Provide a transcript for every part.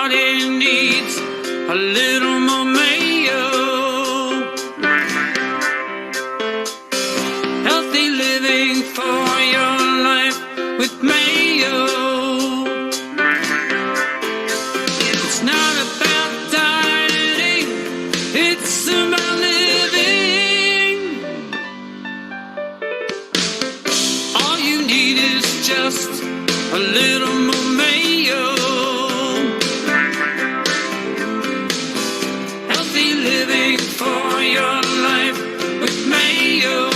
body needs a little more Mayo. Healthy living for your life with Mayo. It's not about dieting, it's about living. All you need is just a little more Mayo. Healthy living for your life with Mayo.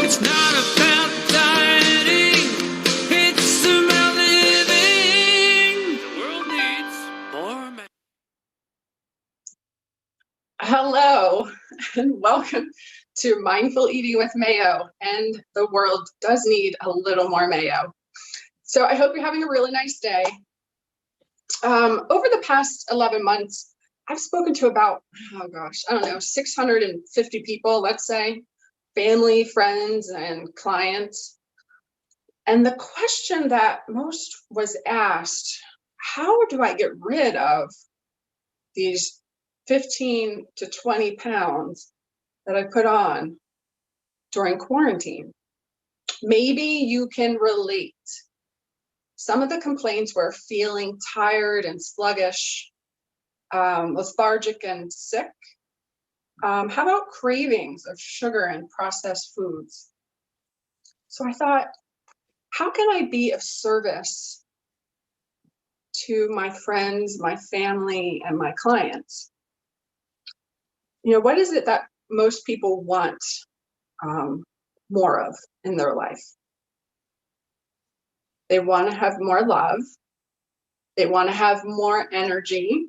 It's not about dieting, it's about living. The world needs more Mayo. Hello, and welcome to Mindful Eating with Mayo. And the world does need a little more Mayo. So I hope you're having a really nice day. Over the past 11 months, I've spoken to about, 650 people, let's say, family, friends, and clients. And the question that most was asked, how do I get rid of these 15 to 20 pounds that I put on during quarantine? Maybe you can relate. Some of the complaints were feeling tired and sluggish, lethargic and sick. How about cravings of sugar and processed foods? So I thought, how can I be of service to my friends, my family, and my clients? What is it that most people want more of in their life? They want to have more love. They want to have more energy.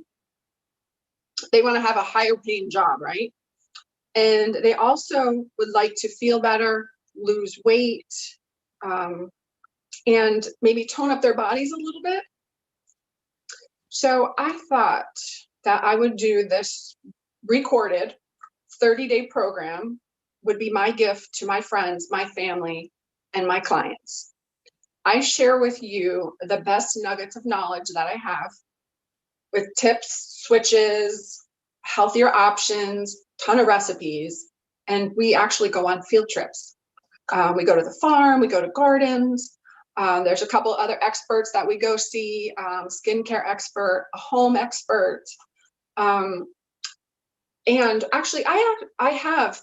They want to have a higher paying job, right? And they also would like to feel better, lose weight, and maybe tone up their bodies a little bit. So I thought that I would do this recorded 30-day program would be my gift to my friends, my family, and my clients. I share with you the best nuggets of knowledge that I have with tips, switches, healthier options, ton of recipes, and we actually go on field trips. We go to the farm, we go to gardens. There's a couple other experts that we go see, skincare expert, a home expert. And actually, I have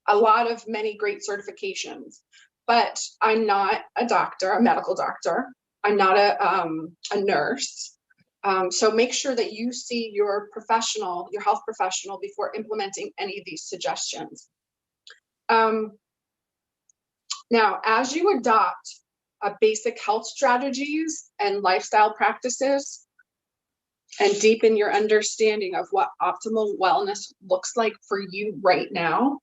a lot of many great certifications, but I'm not a doctor, a medical doctor. I'm not a nurse. So make sure that you see your professional, your health professional, before implementing any of these suggestions. Now, as you adopt basic health strategies and lifestyle practices, and deepen your understanding of what optimal wellness looks like for you right now.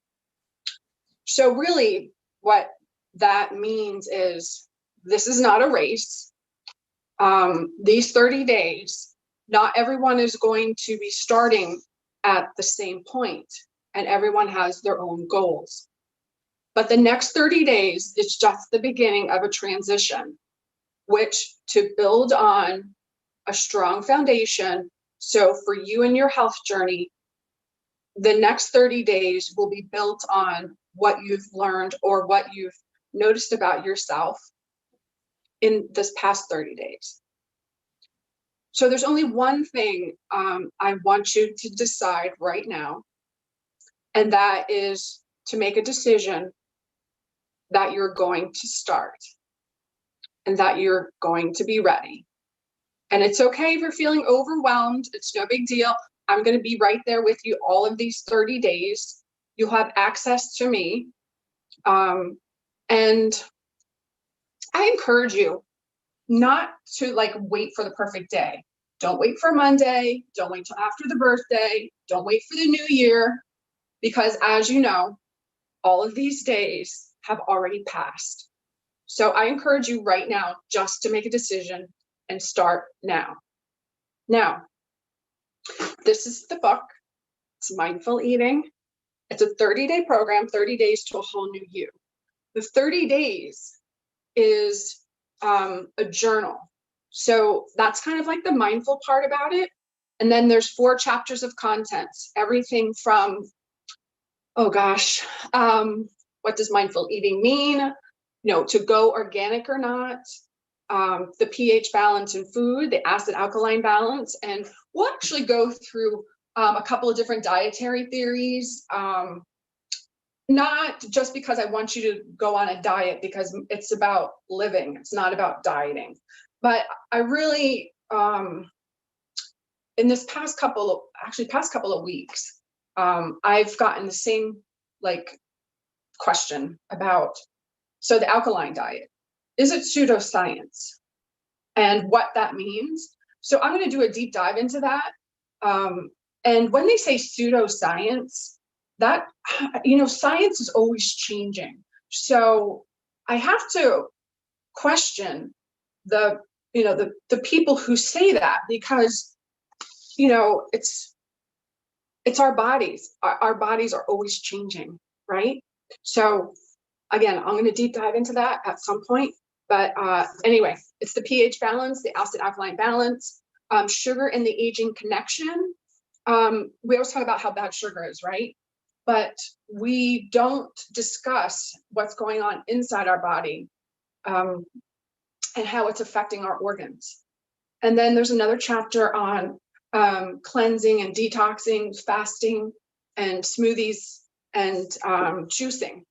So really what that means is this is not a race. These 30 days, not everyone is going to be starting at the same point, and everyone has their own goals. But the next 30 days is just the beginning of a transition, which to build on a strong foundation. So for you and your health journey, the next 30 days will be built on what you've learned or what you've noticed about yourself in this past 30 days. So there's only one thing I want you to decide right now, and that is to make a decision that you're going to start and that you're going to be ready. And it's okay if you're feeling overwhelmed. It's no big deal. I'm going to be right there with you all of these 30 days. You'll have access to me. And I encourage you not to wait for the perfect day. Don't wait for Monday. Don't wait till after the birthday. Don't wait for the new year. Because as you know, all of these days have already passed. So I encourage you right now just to make a decision and start now. Now, this is the book. It's Mindful Eating. It's a 30-day program, 30 days to a whole new you. The 30 days is a journal. So that's kind of like the mindful part about it. And then there's 4 chapters of contents, everything from, oh gosh, what does mindful eating mean? To go organic or not, the pH balance in food, the acid alkaline balance, and we'll actually go through a couple of different dietary theories. Not just because I want you to go on a diet, because it's about living, it's not about dieting. But I really, in this past couple of weeks, I've gotten the same question about, so the alkaline diet, is it pseudoscience, and what that means. So I'm going to do a deep dive into that. And when they say pseudoscience, that, science is always changing. So I have to question the people who say that, because, it's our bodies. Our bodies are always changing, right? So again, I'm going to deep dive into that at some point. But anyway, it's the pH balance, the acid alkaline balance, sugar and the aging connection. We always talk about how bad sugar is, right? But we don't discuss what's going on inside our body, and how it's affecting our organs. And then there's another chapter on cleansing and detoxing, fasting, and smoothies, and juicing.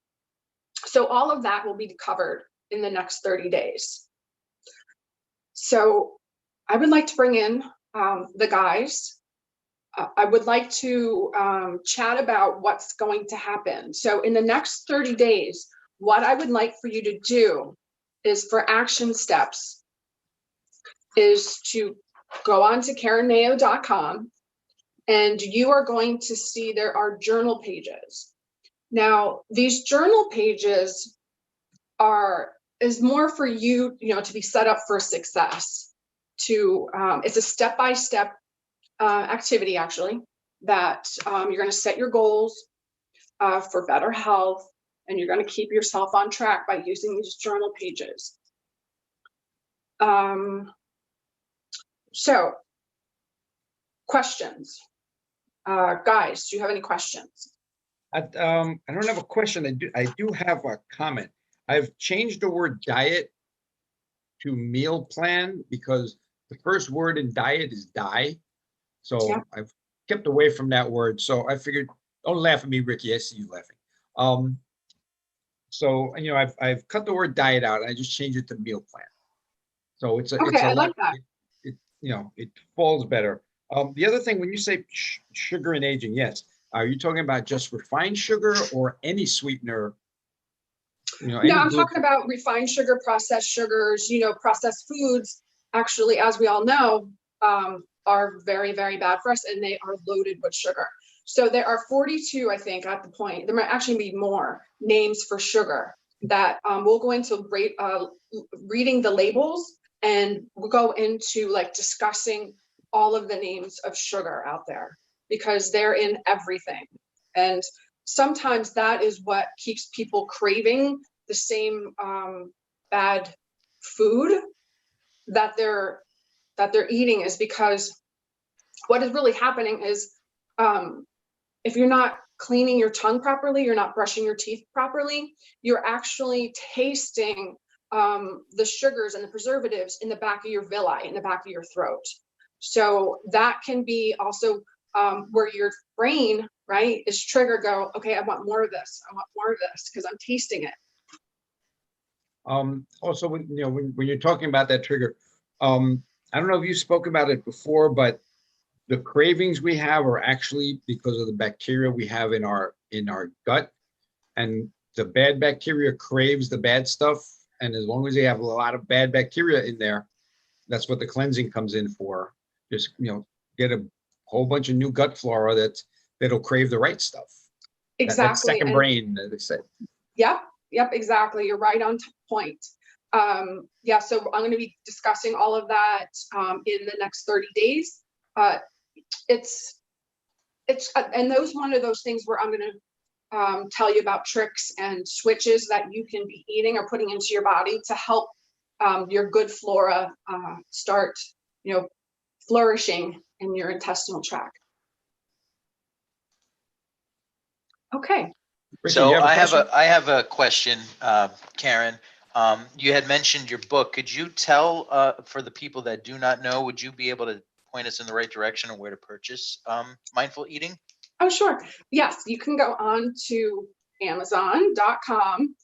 So all of that will be covered in the next 30 days. So I would like to bring in the guys. I would like to chat about what's going to happen. So in the next 30 days, what I would like for you to do is, for action steps, is to go on to KarenMayo.com, and you are going to see there are journal pages. Now, these journal pages is more for you, to be set up for success. It's a step-by-step activity, actually, that you're going to set your goals for better health, and you're going to keep yourself on track by using these journal pages. So, questions, guys? Do you have any questions? I don't have a question. I do have a comment. I've changed the word diet to meal plan, because the first word in diet is die. So Yeah. I've kept away from that word. So I figured, don't laugh at me, Ricky. I see you laughing. So I've cut the word diet out. I just changed it to meal plan. So it's a I lot. like that. It falls better. The other thing, when you say sugar and aging, yes, are you talking about just refined sugar or any sweetener? No, I'm talking about refined sugar, processed sugars. Processed foods, actually, as we all know, are very, very bad for us, and they are loaded with sugar. So there are 42, I think, at the point. There might actually be more names for sugar that we'll go into reading the labels, and we'll go into discussing all of the names of sugar out there, because they're in everything. And sometimes that is what keeps people craving the same bad food that they're eating, is because what is really happening is, if you're not cleaning your tongue properly, you're not brushing your teeth properly, you're actually tasting the sugars and the preservatives in the back of your villi, in the back of your throat. So that can be also where your brain, right, is triggered. Go, okay, I want more of this. I want more of this because I'm tasting it. Also, when you're talking about that trigger, I don't know if you spoke about it before, but the cravings we have are actually because of the bacteria we have in our gut, and the bad bacteria craves the bad stuff. And as long as they have a lot of bad bacteria in there, that's what the cleansing comes in for. Just get a whole bunch of new gut flora that'll crave the right stuff. Exactly. That second brain, they said. Yep, exactly. You're right on point. Yeah, so I'm going to be discussing all of that in the next 30 days. It's and those one of those things where I'm going to tell you about tricks and switches that you can be eating or putting into your body to help your good flora start, flourishing in your intestinal tract. Okay. Ricky, So you have a question? I have a question, Karen. You had mentioned your book. Could you tell for the people that do not know, would you be able to point us in the right direction on where to purchase Mindful Eating? Oh, sure. Yes, you can go on to Amazon.com.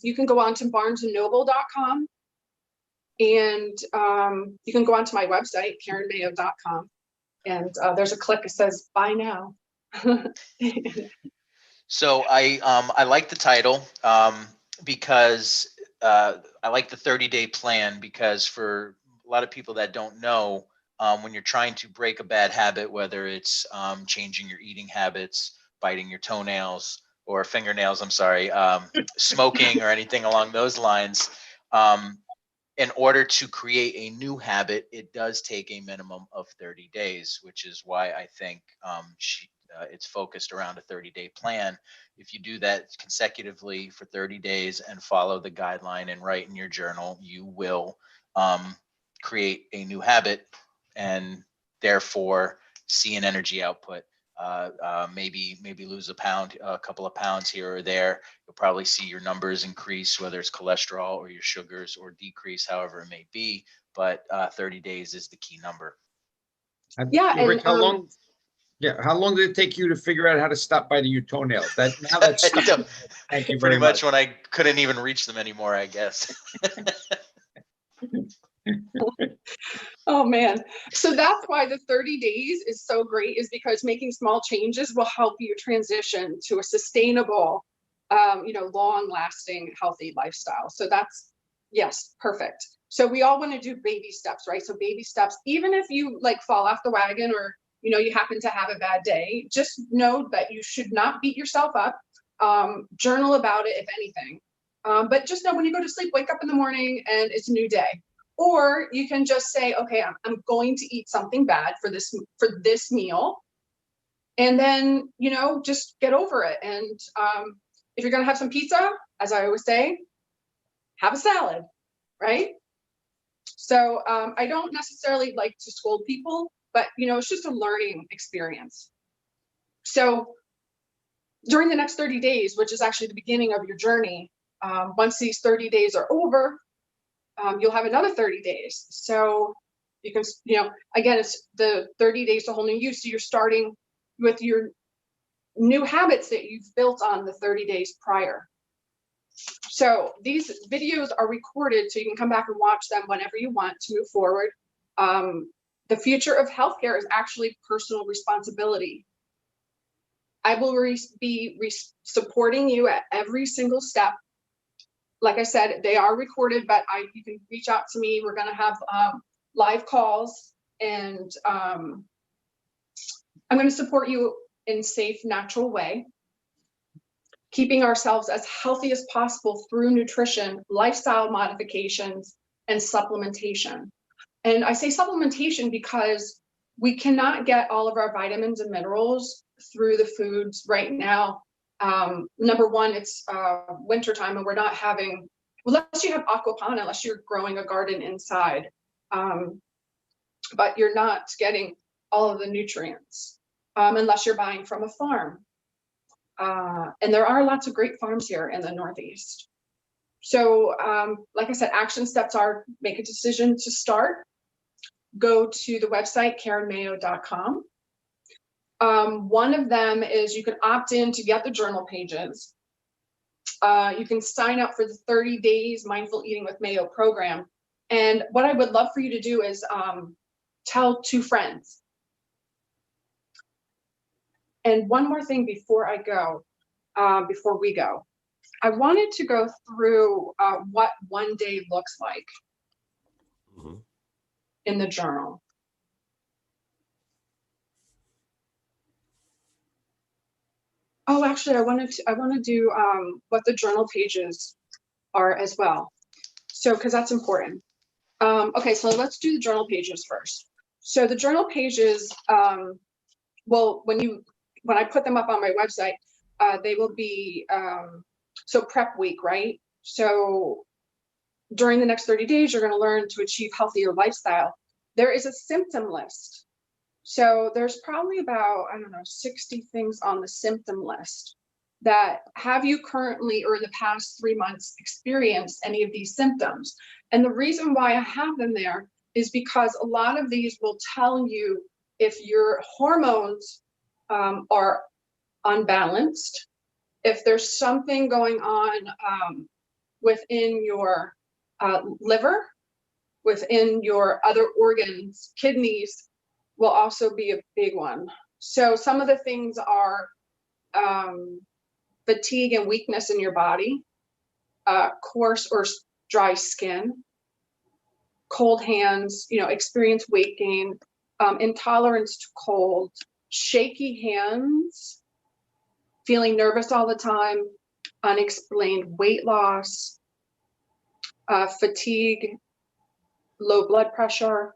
You can go on to BarnesandNoble.com. And you can go onto my website, KarenMayo.com. And there's a click that says buy now. So I like the title because I like the 30-day plan, because for a lot of people that don't know, when you're trying to break a bad habit, whether it's changing your eating habits, biting your toenails or fingernails, I'm sorry, smoking or anything along those lines, in order to create a new habit, it does take a minimum of 30 days, which is why I think it's focused around a 30-day plan. If you do that consecutively for 30 days and follow the guideline and write in your journal, you will create a new habit and therefore see an energy output. Maybe lose a couple of pounds here or there. You'll probably see your numbers increase, whether it's cholesterol or your sugars, or decrease, however it may be. But 30 days is the key number. Yeah, and Rick, how long? Yeah, how long did it take you to figure out how to stop biting your toenails? Now that's stuck. Thank you Pretty very much much. when I couldn't even reach them anymore, I guess. oh man. So that's why the 30 days is so great, is because making small changes will help you transition to a sustainable, long lasting, healthy lifestyle. So that's, yes, perfect. So we all want to do baby steps, right? So baby steps, even if you like fall off the wagon, or you happen to have a bad day, just know that you should not beat yourself up. Journal about it, if anything. But just know when you go to sleep, wake up in the morning and it's a new day. Or you can just say, okay, I'm going to eat something bad for this meal. And then, just get over it. And if you're going to have some pizza, as I always say, have a salad, right? So I don't necessarily like to scold people, but it's just a learning experience. So during the next 30 days, which is actually the beginning of your journey, once these 30 days are over, you'll have another 30 days. So you can, again, it's the 30 days to whole new you. So you're starting with your new habits that you've built on the 30 days prior. So these videos are recorded, so you can come back and watch them whenever you want to move forward. The future of healthcare is actually personal responsibility. I will be supporting you at every single step. Like I said, they are recorded, but you can reach out to me. We're going to have live calls, and I'm going to support you in a safe, natural way, keeping ourselves as healthy as possible through nutrition, lifestyle modifications, and supplementation. And I say supplementation because we cannot get all of our vitamins and minerals through the foods right now. Number one, it's wintertime, and we're not having, unless you have aquaponics, unless you're growing a garden inside, but you're not getting all of the nutrients unless you're buying from a farm. And there are lots of great farms here in the Northeast. So like I said, action steps are: make a decision to start. Go to the website, KarenMayo.com. One of them is you can opt in to get the journal pages. You can sign up for the 30 days Mindful Eating with Mayo program. And what I would love for you to do is tell 2 friends. And one more thing before we go, I wanted to go through what one day looks like in the journal. Oh, actually, I want to do what the journal pages are as well. So, because that's important. Okay, so let's do the journal pages first. So the journal pages, well, when I put them up on my website, they will be, so prep week, right? So during the next 30 days, you're going to learn to achieve healthier lifestyle. There is a symptom list. So there's probably about, I don't know, 60 things on the symptom list that have you currently or in the past 3 months experienced any of these symptoms. And the reason why I have them there is because a lot of these will tell you if your hormones are unbalanced, if there's something going on within your liver, within your other organs. Kidneys will also be a big one. So some of the things are fatigue and weakness in your body, coarse or dry skin, cold hands, experience weight gain, intolerance to cold, shaky hands, feeling nervous all the time, unexplained weight loss, fatigue, low blood pressure,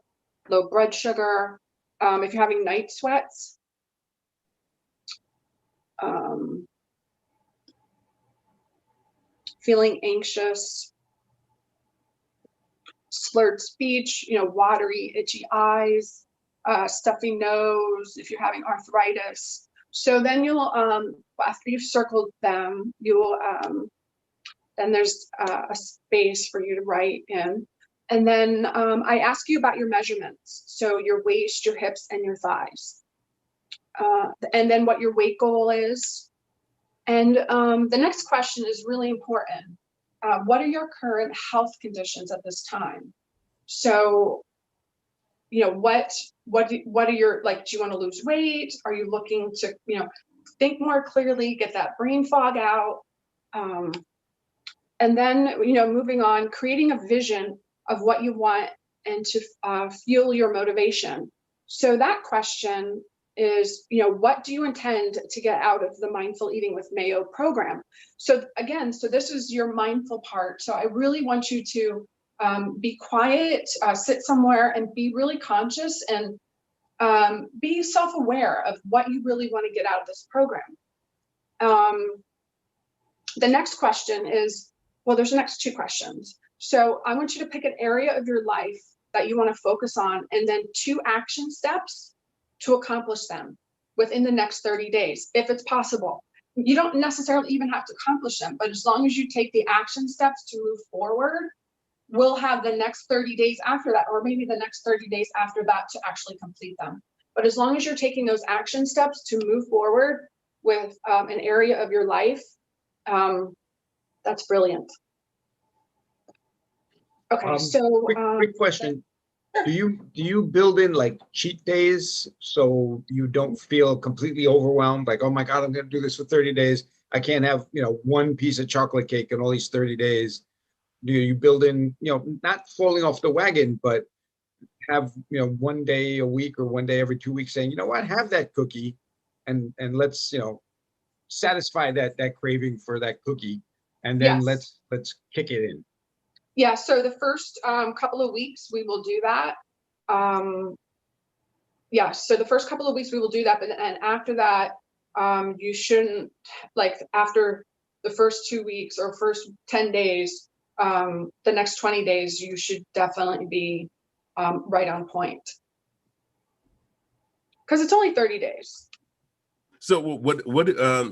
low blood sugar, if you're having night sweats, feeling anxious, slurred speech, watery, itchy eyes, stuffy nose, if you're having arthritis. So then you'll, after you've circled them, you will, then there's a space for you to write in. And then I ask you about your measurements. So your waist, your hips, and your thighs. And then what your weight goal is. And the next question is really important. What are your current health conditions at this time? So, what are your, like, do you want to lose weight? Are you looking to, think more clearly, get that brain fog out? And then, moving on, creating a vision of what you want and to fuel your motivation. So that question is, what do you intend to get out of the Mindful Eating with Mayo program? So again, so this is your mindful part. So I really want you to be quiet, sit somewhere and be really conscious and be self-aware of what you really want to get out of this program. The next question is, well, there's the next two questions. So I want you to pick an area of your life that you want to focus on and then 2 action steps to accomplish them within the next 30 days, if it's possible. You don't necessarily even have to accomplish them, but as long as you take the action steps to move forward, we'll have the next 30 days after that, or maybe the next 30 days after that to actually complete them. But as long as you're taking those action steps to move forward with an area of your life, that's brilliant. Okay, so quick question. Do you build in like cheat days so you don't feel completely overwhelmed? Like, oh my God, I'm going to do this for 30 days. I can't have, one piece of chocolate cake in all these 30 days. Do you build in, not falling off the wagon, but have, one day a week or one day every 2 weeks saying, you know what, have that cookie and let's, satisfy that craving for that cookie. And then yes. let's kick it in. Yeah, so the first couple of weeks we will do that. So the first couple of weeks we will do that, but and after that, you shouldn't, like, after the first 2 weeks or first 10 days, the next 20 days, you should definitely be right on point. Because it's only 30 days. So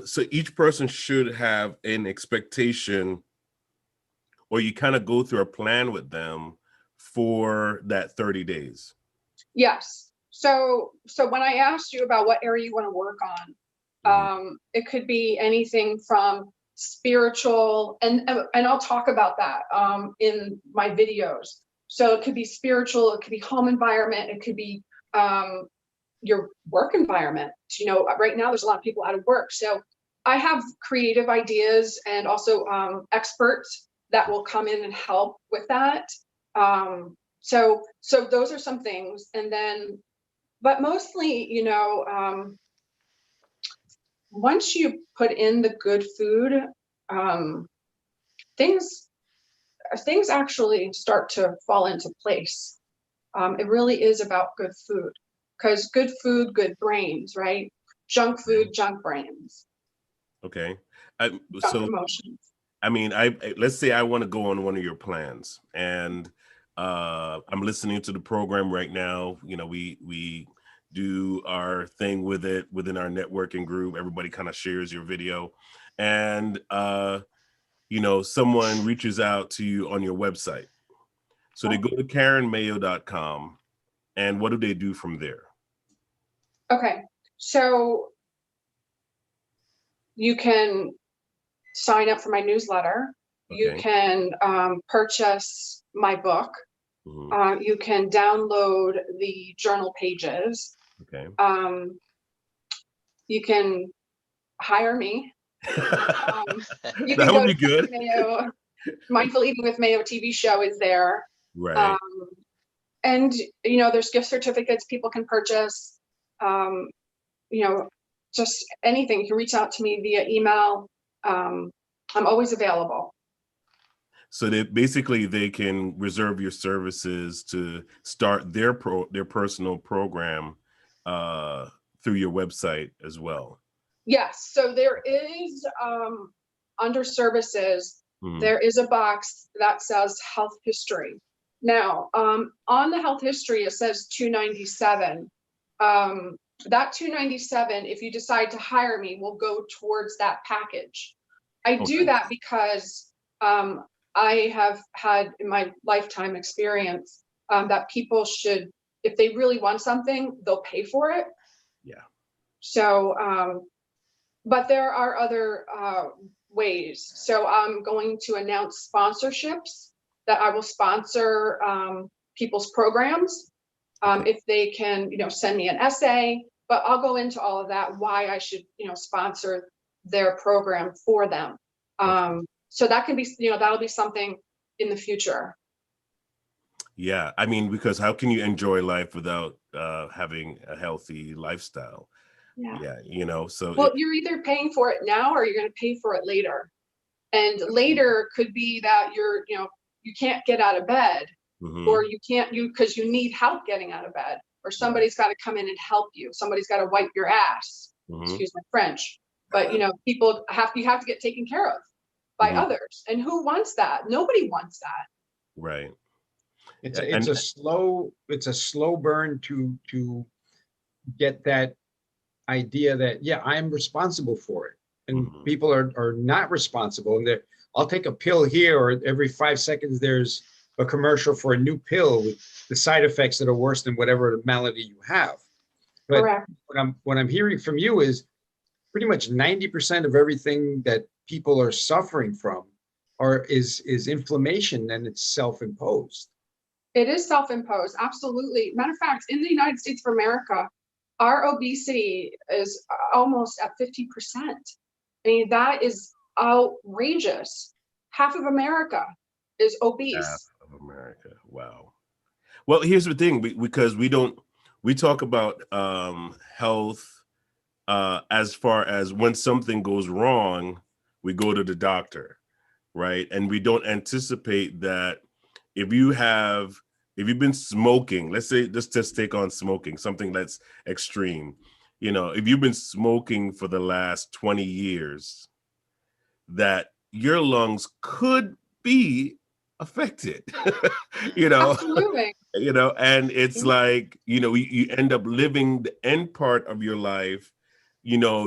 so each person should have an expectation, or you kind of go through a plan with them for that 30 days. Yes. So when I asked you about what area you want to work on, it could be anything from spiritual, and I'll talk about that in my videos. So it could be spiritual, it could be home environment, it could be your work environment. Right now there's a lot of people out of work. So I have creative ideas and also experts that will come in and help with that. So those are some things. And then, but mostly, once you put in the good food, things actually start to fall into place. It really is about good food, because good food, good brains, right? Junk food, junk brains. Okay. Junk emotions. I mean, let's say I want to go on one of your plans, and I'm listening to the program right now. You know, we do our thing with it within our networking group. Everybody kind of shares your video, and you know, someone reaches out to you on your website. So they go to KarenMayo.com, and what do they do from there? Okay, so you can sign up for my newsletter. You Okay. can purchase my book. Mhm. You can download the journal pages. Okay. You can hire me. You That can would go to be good. Mayo. Mindful Eating with Mayo TV show is there. Right. And, you know, there's gift certificates people can purchase. You know, just anything. You can reach out to me via email. I'm always available. So that basically they can reserve your services to start their personal program through your website as well. Yes, so there is under services, Mhm. there is a box that says health history. Now, on the health history, it says $297. That $297, if you decide to hire me, will go towards that package. I do Okay. that because I have had in my lifetime experience that people should, if they really want something, they'll pay for it. Yeah. So, but there are other ways. So I'm going to announce sponsorships that I will sponsor people's programs Okay. if they can, you know, send me an essay. But I'll go into all of that, why I should, you know, sponsor their program for them. So that can be, you know, that'll be something in the future. Yeah. I mean, because how can you enjoy life without having a healthy lifestyle? Yeah. Yeah. You know, so Well, you're either paying for it now or you're going to pay for it later. And later could be that you're, you know, you can't get out of bed, Mhm. or you can't, because you need help getting out of bed, or somebody's got to come in and help you. Somebody's got to wipe your ass. Mhm. Excuse my French. But, you know, people you have to get taken care of by Mhm. others. And who wants that? Nobody wants that. Right. It's Yeah, a slow burn to get that idea that, yeah, I'm responsible for it. And Mhm. people are not responsible. And I'll take a pill here, or every 5 seconds there's a commercial for a new pill with the side effects that are worse than whatever malady you have. But Correct. what I'm hearing from you is pretty much 90% of everything that people are suffering from is inflammation, and it's self-imposed. It is self-imposed. Absolutely. Matter of fact, in the United States of America, our obesity is almost at 50%. I mean, that is outrageous. Half of America is Half obese. of America. Wow. Well, here's the thing, because we talk about health as far as when something goes wrong, we go to the doctor, right? And we don't anticipate that if you've been smoking, let's just take on smoking, something that's extreme. You know, if you've been smoking for the last 20 years, that your lungs could be affected. you know Absolutely. and it's like, you end up living the end part of your life,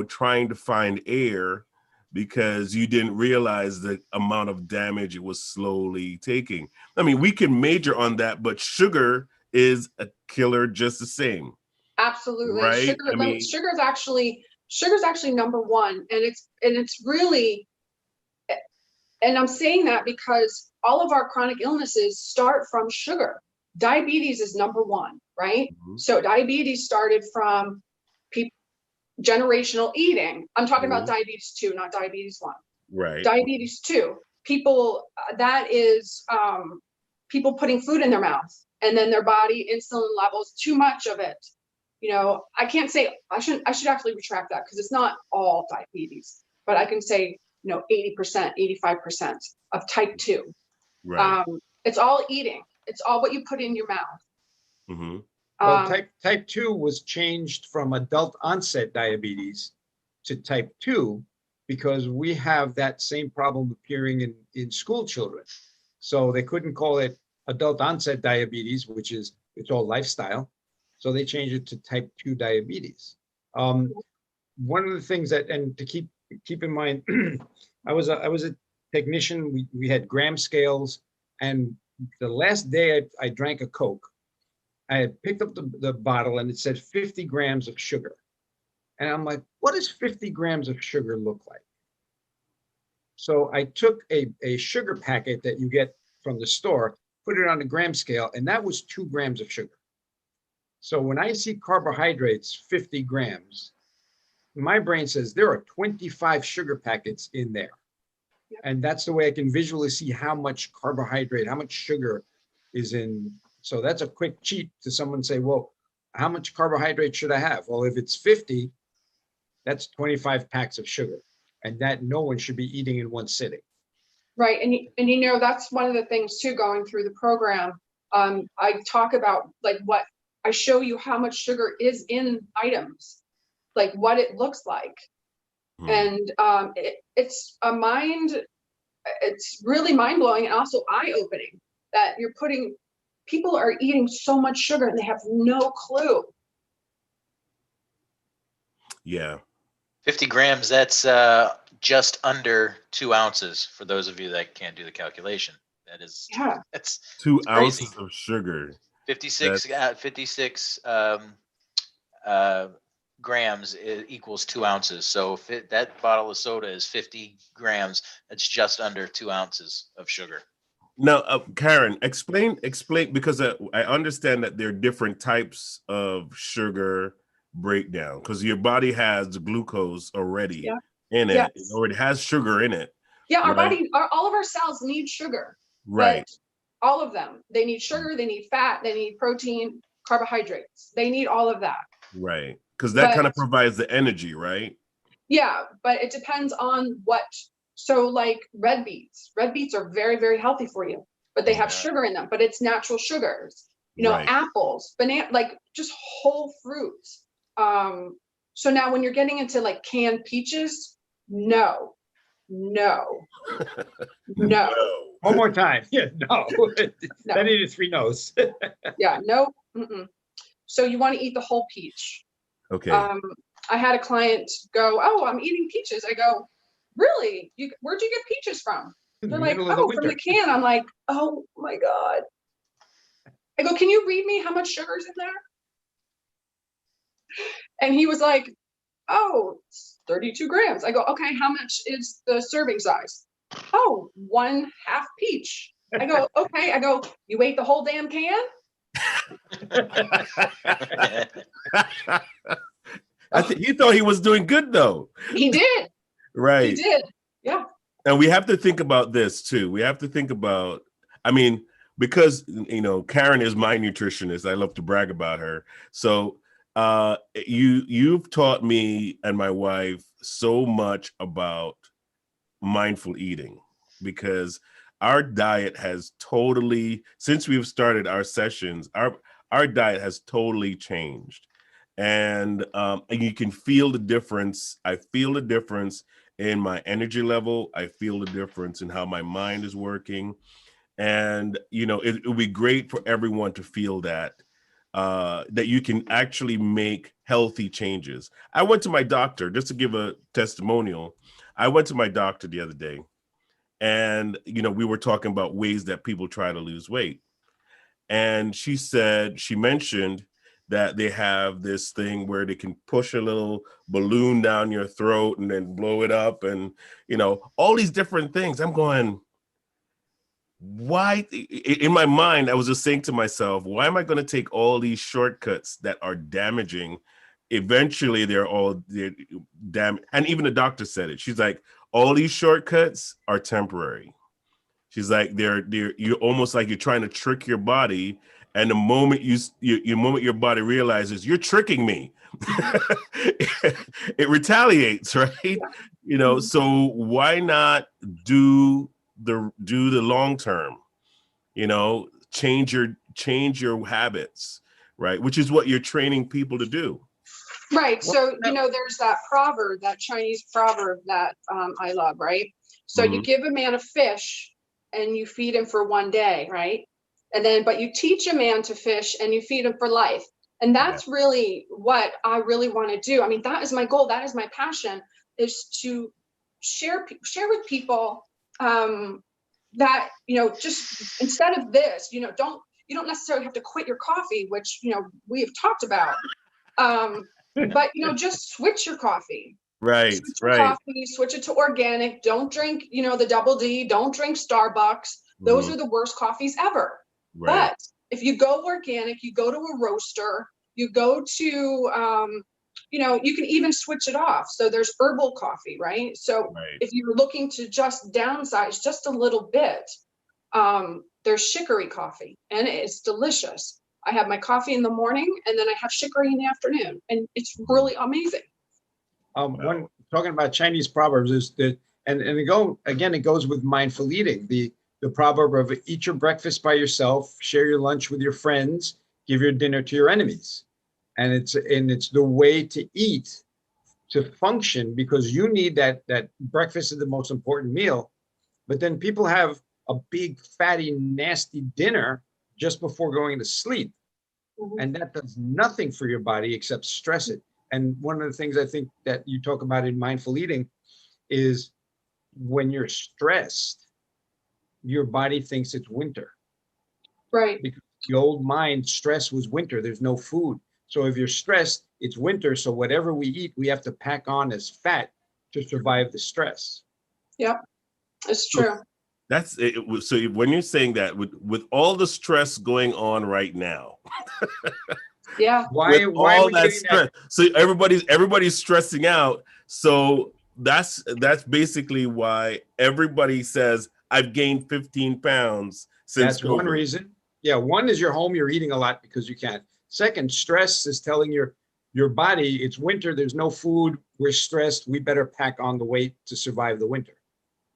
trying to find air because you didn't realize the amount of damage it was slowly taking. I mean, we can major on that, but sugar is a killer just the same, Absolutely. right? I mean, Sugar's actually number one. And it's really, and I'm saying that because all of our chronic illnesses start from sugar. Diabetes is number one, right? Mhm. So diabetes started from generational eating. I'm talking about Mhm. diabetes 2, not diabetes 1. Right. Diabetes 2, people, that is people putting food in their mouth, and then their body insulin levels, too much of it. I can't say, I should actually retract that, because it's not all diabetes, but I can say, 80%, 85% of type 2. Right. It's all eating. It's all what you put in your mouth. Hmm. Well, Um, type 2 was changed from adult onset diabetes to type 2 because we have that same problem appearing in school children. So they couldn't call it adult onset diabetes, which is, it's all lifestyle. So they changed it to type 2 diabetes. One of the things that, and to keep in mind, I was a technician. We had gram scales, and the last day I drank a Coke, I had picked up the bottle and it said 50 grams of sugar. And I'm like, what does 50 grams of sugar look like? So I took a sugar packet that you get from the store, put it on the gram scale, and that was 2 grams of sugar. So when I see carbohydrates, 50 grams, my brain says there are 25 sugar packets in there. Yep. And that's the way I can visually see how much carbohydrate, how much sugar is in. So that's a quick cheat to someone say, well, how much carbohydrate should I have? Well, if it's 50, that's 25 packs of sugar, and that no one should be eating in one sitting. Right. And you know, that's one of the things too, going through the program. I talk about like what I show you how much sugar is in items, like what it looks like. And it's really mind blowing and also eye opening that people are eating so much sugar and they have no clue. Yeah. 50 grams, that's just under 2 ounces for those of you that can't do the calculation. That is, Yeah. that's 2 crazy. ounces of sugar. 56 grams equals 2 ounces. So if that bottle of soda is 50 grams, that's just under 2 ounces of sugar. Now, Karen, explain, because I understand that there are different types of sugar breakdown, because your body has glucose already Yeah. in it. Yes. It already has sugar in it. Yeah, our right? body, all of our cells need sugar. Right. But all of them, they need sugar, they need fat, they need protein, carbohydrates. They need all of that. Right. Because that kind of provides the energy, right? Yeah, but it depends on what. So like red beets are very, very healthy for you, but they have sugar in them, but it's natural sugars. You know, Right. apples, banana, like just whole fruits. So now when you're getting into like canned peaches, no. One more time. Yeah, no. That needed 3 no's. Yeah, no. Mm-mm. So you want to eat the whole peach. Okay. I had a client go, "Oh, I'm eating peaches." I go, "Really? Where'd you get peaches from?" They're like, "Oh, from the can." I'm like, "Oh my God." I go, "Can you read me how much sugar's in there?" And he was like, "Oh, it's 32 grams. I go, "Okay, how much is the serving size?" "Oh, 1/2 peach." I go, "Okay." I go, "You ate the whole damn can?" I think he thought he was doing good though. He did. Right. He did. Yeah. And we have to think about this too. We have to think about, I mean, because, you know, Karen is my nutritionist. I love to brag about her. So you've taught me and my wife so much about mindful eating, because our diet has totally, since we've started our sessions, our diet has totally changed. And you can feel the difference. I feel the difference in my energy level. I feel the difference in how my mind is working. And, you know, it would be great for everyone to feel that you can actually make healthy changes. I went to my doctor, just to give a testimonial. I went to my doctor the other day, and, you know, we were talking about ways that people try to lose weight. And she mentioned that they have this thing where they can push a little balloon down your throat and then blow it up, and, you know, all these different things. I'm going, why? In my mind, I was just saying to myself, why am I going to take all these shortcuts that are damaging? Eventually they're damn. And even the doctor said it. She's like, all these shortcuts are temporary. She's like, you're almost like you're trying to trick your body. And the moment your body realizes you're tricking me, it retaliates, right? You know, so why not do the long term? You know, change your habits, right? Which is what you're training people to do. Right. Well, So, there's that proverb, that Chinese proverb that I love, right? So you Mhm. give a man a fish and you feed him for one day, right? But you teach a man to fish and you feed him for life. And Yeah. that's really what I really want to do. I mean, that is my goal. That is my passion, is to share with people that, just instead of this, you don't necessarily have to quit your coffee, which, we have talked about. But just switch your coffee. Right, Switch your right. coffee, switch it to organic. Don't drink, the double D. Don't drink Starbucks. Those Mhm. are the worst coffees ever. Right, But if you go organic, you go to a roaster, you go to, you can even switch it off. So there's herbal coffee, right? So right. if you're looking to just downsize just a little bit, there's chicory coffee, and it's delicious. I have my coffee in the morning, and then I have chicory in the afternoon, and it's really amazing. One Wow. talking about Chinese proverbs is that, and it goes with mindful eating. The proverb of eat your breakfast by yourself, share your lunch with your friends, give your dinner to your enemies, and it's the way to eat to function, because you need that breakfast is the most important meal. But then people have a big fatty nasty dinner just before going to sleep, Mhm. and that does nothing for your body except stress it. And one of the things I think that you talk about in mindful eating is when you're stressed, your body thinks it's winter, Right. because the old mind, stress was winter. There's no food. So if you're stressed, it's winter. So whatever we eat, we have to pack on as fat to survive the stress. Yep. It's So true. that's it. So when you're saying that, with all the stress going on right now, Yeah. with Why are all we that getting that? stress, so everybody's stressing out. So that's basically why everybody says I've gained 15 pounds since That's one COVID. reason. Yeah, one is you're home, you're eating a lot because you can't. Second, stress is telling your body it's winter, there's no food, we're stressed, we better pack on the weight to survive the winter.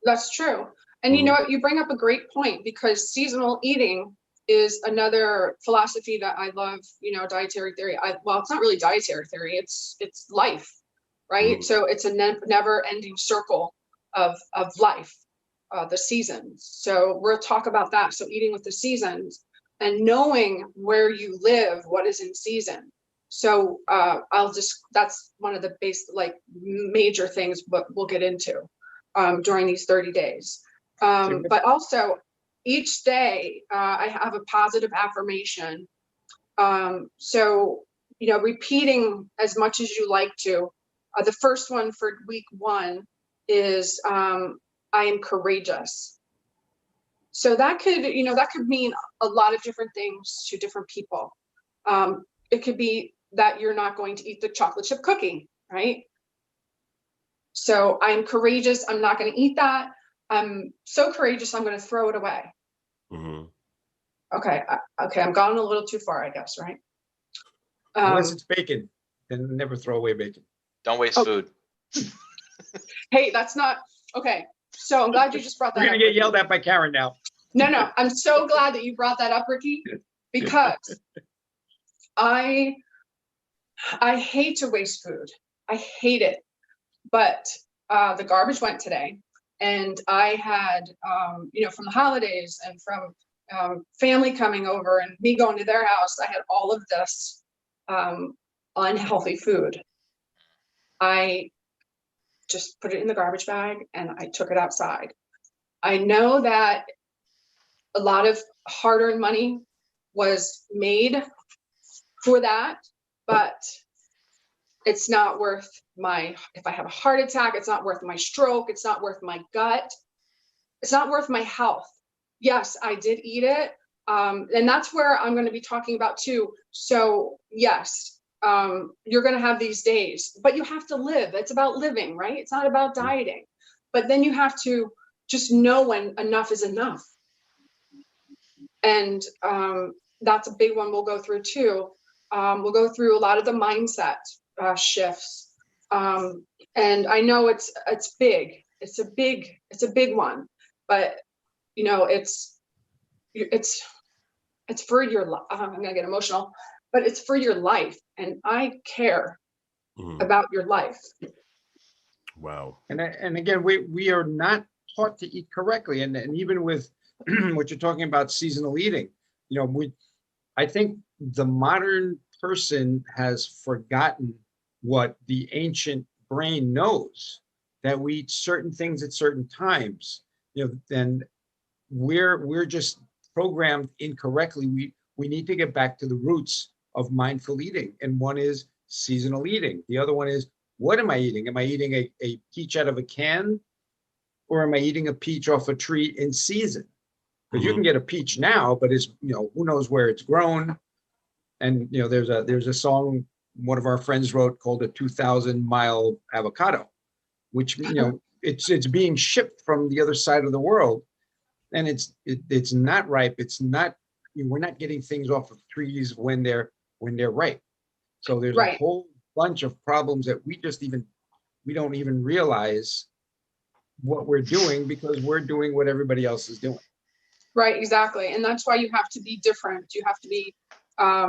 That's true. And you know Mhm. what? You bring up a great point, because seasonal eating is another philosophy that I love, dietary theory. Well, it's not really dietary theory, it's life, right? Mhm. So it's a never ending circle of life, the seasons. So we'll talk about that. So eating with the seasons and knowing where you live, what is in season. So that's one of the major things, but we'll get into during these 30 days. But also each day I have a positive affirmation. So, repeating as much as you like to. The first one for week 1 is I am courageous. So that could mean a lot of different things to different people. It could be that you're not going to eat the chocolate chip cookie, right? So I'm courageous. I'm not going to eat that. I'm so courageous. I'm going to throw it away. Mhm. Okay. Okay. I'm gone a little too far, I guess. Right. Unless it's bacon, then never throw away bacon. Don't waste Oh. food. Hey, that's not okay. So I'm glad you just brought We're that gonna up. get Ricky. yelled at by Karen now. No. I'm so glad that you brought that up, Ricky, because I hate to waste food. I hate it. But the garbage went today, and I had, from the holidays and from family coming over and me going to their house, I had all of this unhealthy food. I just put it in the garbage bag and I took it outside. I know that a lot of hard-earned money was made for that, but it's not worth if I have a heart attack, it's not worth my stroke, it's not worth my gut, it's not worth my health. Yes, I did eat it. And that's where I'm going to be talking about too. So yes, you're going to have these days, but you have to live. It's about living, right? It's not about dieting. But then you have to just know when enough is enough. And that's a big one we'll go through too. We'll go through a lot of the mindset shifts. And I know it's big. It's a big one, but it's for your life. I'm gonna get emotional, but it's for your life, and I care Mhm. about your life. Wow. And again, we are not taught to eat correctly. And even with what you're talking about seasonal eating, I think the modern person has forgotten what the ancient brain knows, that we eat certain things at certain times. And we're just programmed incorrectly. We need to get back to the roots of mindful eating. And one is seasonal eating. The other one is, what am I eating? Am I eating a peach out of a can, or am I eating a peach off a tree in season? Because you Mhm. can get a peach now, but it's, who knows where it's grown. And there's a song one of our friends wrote called "A 2,000-Mile Avocado," which it's being shipped from the other side of the world, and it's not ripe. It's not, we're not getting things off of trees when they're ripe. So there's a Right. whole bunch of problems that we don't even realize what we're doing, because we're doing what everybody else is doing. Right, exactly. And that's why you have to be different. You have to be,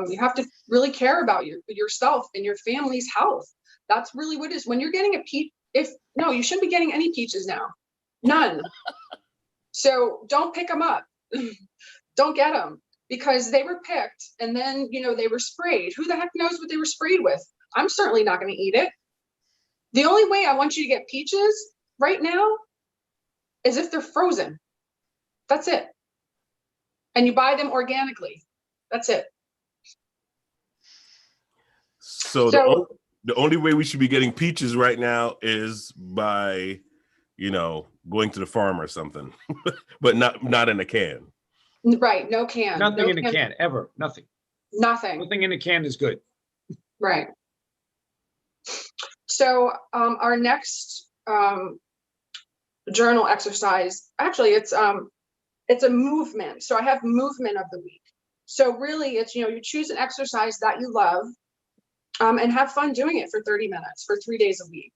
you have to really care about yourself and your family's health. That's really what it is. When you're getting a peach, no, you shouldn't be getting any peaches now. None. So don't pick them up. Don't get them, because they were picked and then, they were sprayed. Who the heck knows what they were sprayed with? I'm certainly not going to eat it. The only way I want you to get peaches right now is if they're frozen. That's it. And you buy them organically. That's it. So the only way we should be getting peaches right now is by, going to the farm or something, but not in a can. Right, no can. Nothing No in a can, ever. Nothing Nothing. in a can is good. Right. So our next journal exercise, actually it's a movement. So I have movement of the week. So really it's, you choose an exercise that you love, and have fun doing it for 30 minutes for 3 days a week.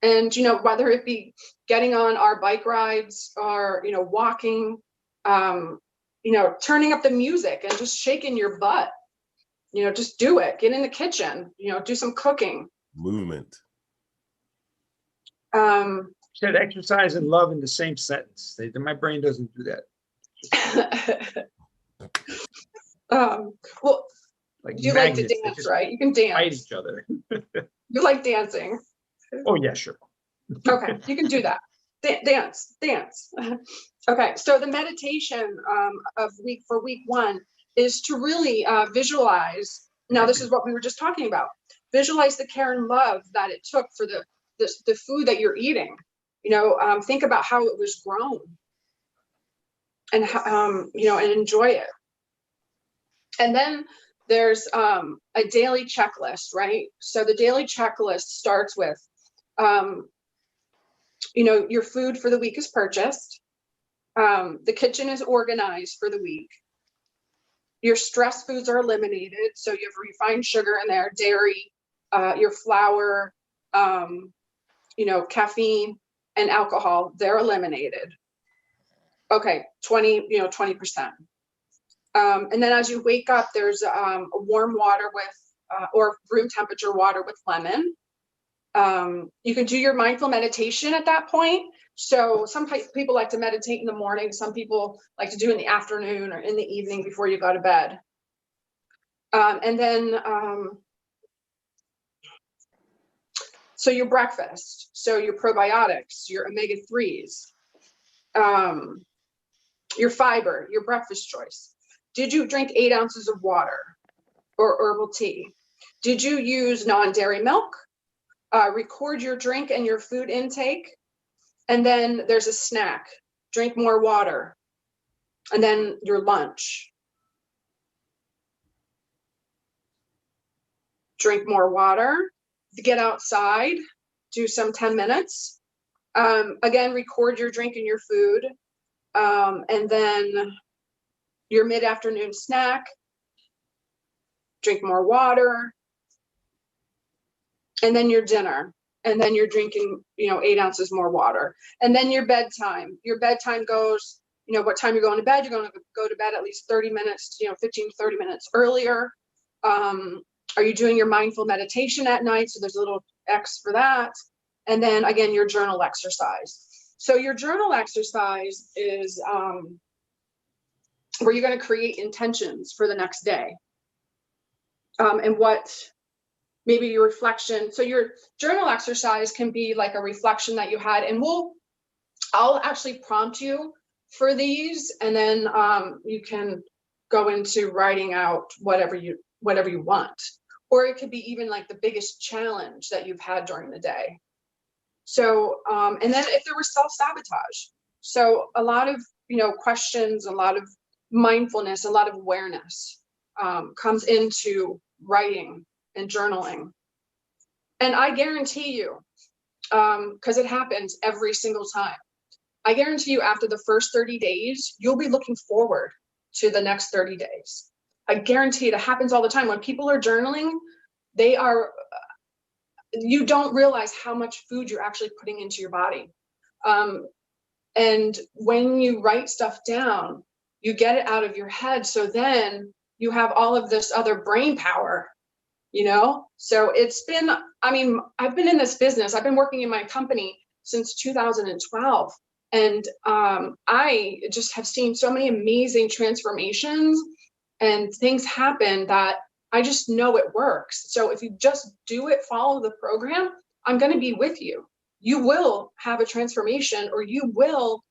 And, whether it be getting on our bike rides or, walking, turning up the music and just shaking your butt, just do it. Get in the kitchen, do some cooking. Movement. Said exercise and love in the same sentence. My brain doesn't do that. Well, Like you like to magnets, they dance, just right? You can fight dance. each other. You like dancing. Oh yeah, sure. Okay, you can do that. Dance. Okay, so the meditation of week 1 is to really visualize. Now, this is what we were just talking about. Visualize the care and love that it took for the food that you're eating. Think about how it was grown, and and enjoy it. And then there's a daily checklist, right? So the daily checklist starts with, your food for the week is purchased. The kitchen is organized for the week. Your stress foods are eliminated. So you have refined sugar in there, dairy, your flour, caffeine and alcohol, they're eliminated. Okay, 20%. And then as you wake up, there's a warm water with, or room temperature water with lemon. You can do your mindful meditation at that point. So some people like to meditate in the morning. Some people like to do it in the afternoon or in the evening before you go to bed. And then, so your breakfast, so your probiotics, your omega-3s, your fiber, your breakfast choice. Did you drink 8 ounces of water or herbal tea? Did you use non-dairy milk? Record your drink and your food intake. And then there's a snack. Drink more water. And then your lunch. Drink more water. Get outside. Do some 10 minutes. Again, record your drink and your food. And then your mid-afternoon snack. Drink more water. And then your dinner. And then you're drinking, 8 ounces more water. And then your bedtime. Your bedtime goes, what time you're going to bed. You're going to go to bed at least 30 minutes, 15 to 30 minutes earlier. Are you doing your mindful meditation at night? So there's a little X for that. And then again, your journal exercise. So your journal exercise is where you're going to create intentions for the next day. And what maybe your reflection. So your journal exercise can be like a reflection that you had, and I'll actually prompt you for these, and then you can go into writing out whatever you want. Or it could be even like the biggest challenge that you've had during the day. So, and then if there was self-sabotage. So a lot of, questions, a lot of mindfulness, a lot of awareness comes into writing and journaling. And I guarantee you, because it happens every single time, I guarantee you after the first 30 days, you'll be looking forward to the next 30 days. I guarantee it happens all the time. When people are journaling, you don't realize how much food you're actually putting into your body. And when you write stuff down, you get it out of your head. So then you have all of this other brain power, So it's been, I've been in this business. I've been working in my company since 2012. And I just have seen so many amazing transformations and things happen that I just know it works. So if you just do it, follow the program, I'm going to be with you. You will have a transformation, or you will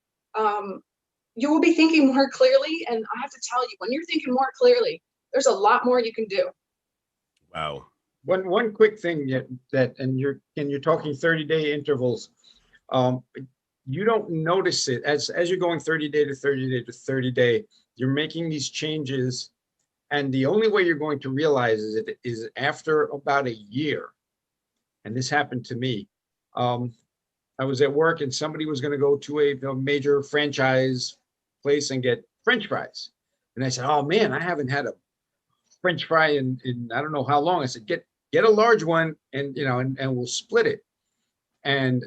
be thinking more clearly. And I have to tell you, when you're thinking more clearly, there's a lot more you can do. Wow. One quick thing and you're talking 30-day intervals. You don't notice it as you're going 30-day to 30-day to 30-day. You're making these changes, and the only way you're going to realize is after about a year. And this happened to me. I was at work, and somebody was going to go to a major franchise place and get French fries, and I said, "Oh man, I haven't had a French fry in I don't know how long." I said, "Get a large one, and and we'll split it." And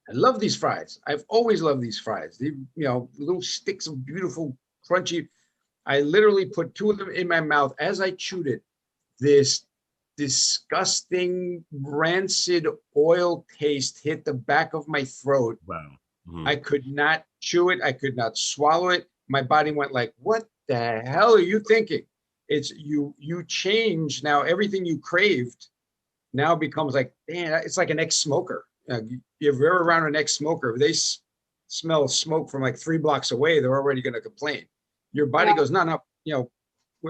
I love these fries. I've always loved these fries. The little sticks of beautiful crunchy. I literally put 2 of them in my mouth. As I chewed it, this disgusting rancid oil taste hit the back of my throat. Wow. Mm-hmm. I could not chew it. I could not swallow it. My body went like, "What the hell are you thinking?" It's you change now. Everything you craved now becomes like, man, it's like an ex-smoker. If you're around an ex-smoker, if they smell smoke from like 3 blocks away, they're already going to complain. Your body goes, no,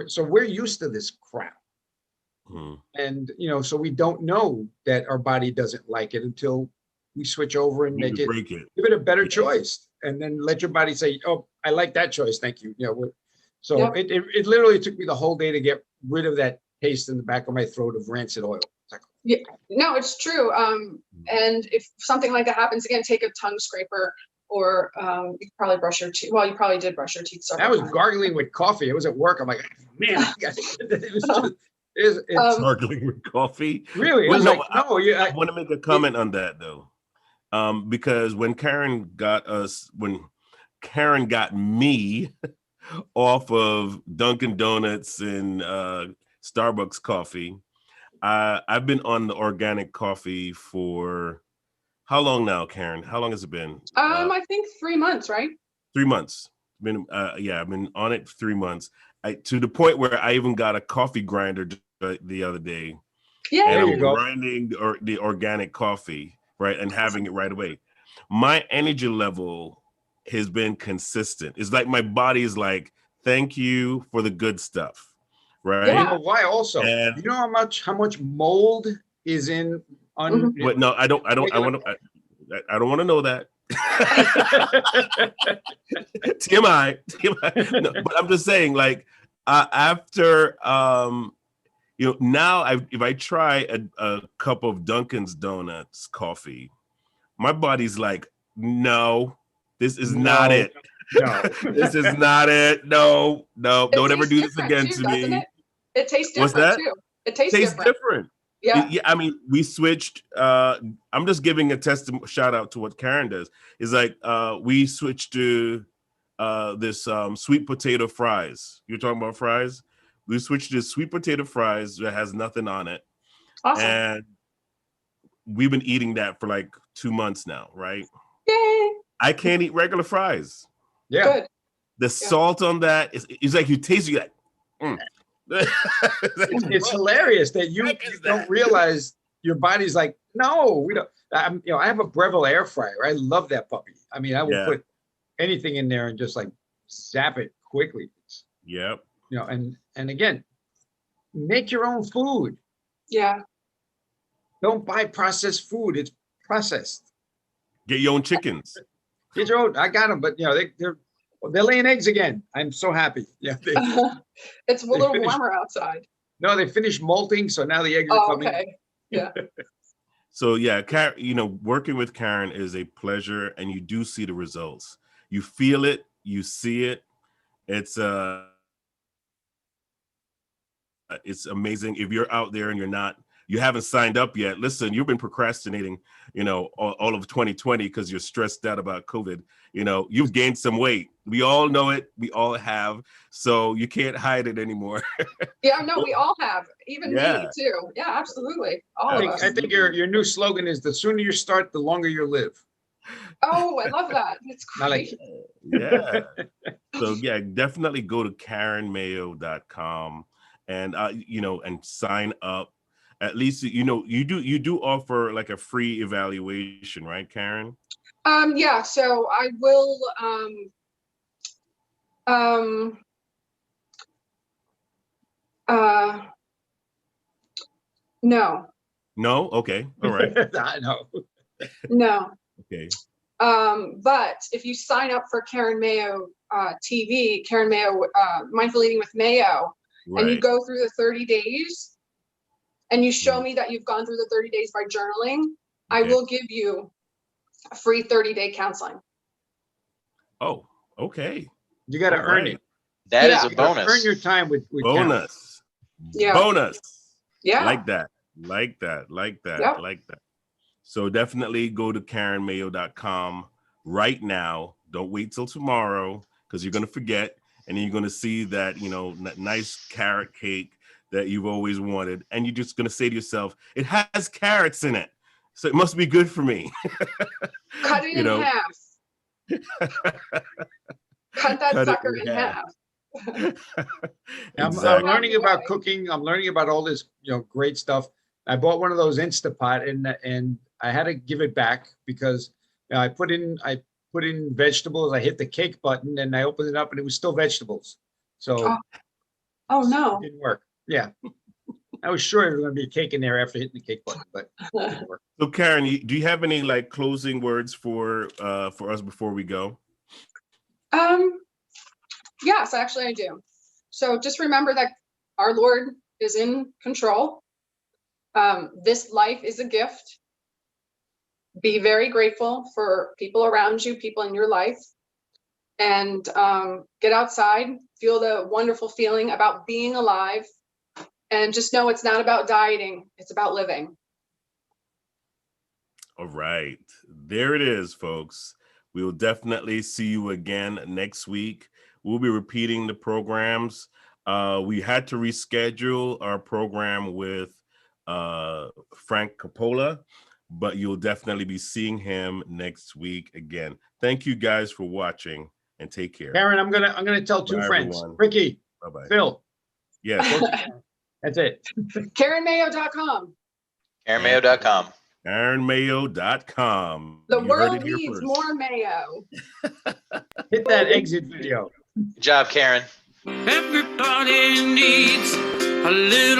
so we're used to this crap. And, so we don't know that our body doesn't like it until we switch over and give it a better choice, and then let your body say, "Oh, I like that choice. Thank you." So it literally took me the whole day to get rid of that taste in the back of my throat of rancid oil. Yeah, no, it's true. And if something like that happens again, take a tongue scraper, or you could probably brush your teeth. Well, you probably did brush your teeth. I was gargling with coffee. It was at work. I'm like, man, it's gargling with coffee. Really? Well, I want to make a comment on that though, because when Karen got me off of Dunkin' Donuts and Starbucks coffee, I've been on the organic coffee for how long now, Karen? How long has it been? I think 3 months, right? 3 months. I've been on it for 3 months. To the point where I even got a coffee grinder the other day. Yeah, and I'm grinding the organic coffee, right, and having it right away. My energy level has been consistent. It's like my body is like, thank you for the good stuff, right? You know why? Also, you know how much mold is in. But no, I don't want to know that. TMI. No, but I'm just saying, like, after now if I try a cup of Dunkin' Donuts coffee, my body's like, no, this is not it. No, this is not it. No, don't ever do this again to me. It tastes different. What's that? Too. It tastes different. Yeah. I mean, we switched. I'm just giving a shout out to what Karen does. Is like we switched to this sweet potato fries. You're talking about fries. We switched to sweet potato fries that has nothing on it. Awesome. And we've been eating that for like 2 months now, right? Yay. I can't eat regular fries. Yeah. Good. The salt on that is like you taste, you like, It's hilarious that you don't realize your body's like, no, we don't. I have a Breville air fryer. I love that puppy. I mean, I will put anything in there and just like zap it quickly. Yep. And again, make your own food. Yeah. Don't buy processed food. It's processed. Get your own chickens. Get your own. I got them, but they're laying eggs again. I'm so happy. Yeah. It's a little finished- warmer outside. No, they finished molting, so now the eggs are Oh, coming. okay. Yeah. So yeah, working with Karen is a pleasure, and you do see the results. You feel it, you see it. It's amazing. If you're out there and you haven't signed up yet, listen, you've been procrastinating, all of 2020 because you're stressed out about COVID. You've gained some weight. We all know it. We all have. So you can't hide it anymore. Yeah, no, we all have. Even me Yeah. too. Yeah, absolutely. All I of think, us. I think your new slogan is the sooner you start, the longer you live. Oh, I love that. It's Not like- great. Yeah. So yeah, definitely go to KarenMayo.com and and sign up. At least you do offer like a free evaluation, right, Karen? Yeah, so I will no. No? Okay. All right. I know. No. Okay. But if you sign up for Karen Mayo TV, Karen Mayo Mindful Eating with Mayo, and you Right. go through the 30 days and you show me that you've gone through the 30 days by journaling, I Okay. will give you a free 30-day counseling. Oh, okay. You got to All earn right. it. That is Yeah. a You gotta bonus. Earn your time with Karen. Bonus. Yeah. Bonus. Yeah. Like that. Like that. Like that. Yep. Like that. So definitely go to KarenMayo.com right now. Don't wait till tomorrow because you're going to forget. And then you're going to see that, nice carrot cake that you've always wanted. And you're just going to say to yourself, it has carrots in it. So it must be good for me. Cut it in half. Cut that sucker in half. I'm Exactly. learning about cooking. I'm learning about all this, great stuff. I bought one of those Instapot and I had to give it back because I put in vegetables. I hit the cake button and I opened it up and it was still vegetables. So Oh no. it didn't work. Yeah. I was sure there was going to be a cake in there after hitting the cake button, but it didn't work. So Karen, do you have any like closing words for us before we go? Yes, actually I do. So just remember that our Lord is in control. This life is a gift. Be very grateful for people around you, people in your life, and get outside, feel the wonderful feeling about being alive, and just know it's not about dieting, it's about living. All right. There it is, folks. We will definitely see you again next week. We'll be repeating the programs. We had to reschedule our program with Frank Coppola, but you'll definitely be seeing him next week again. Thank you guys for watching and take care. Karen, I'm gonna tell two Bye, friends, everyone. Ricky, Bye-bye. Phil. Yes. That's it. KarenMayo.com. KarenMayo.com. KarenMayo.com. The You heard world it here needs first. more mayo. Hit that exit video. Good job, Karen. Everybody needs a little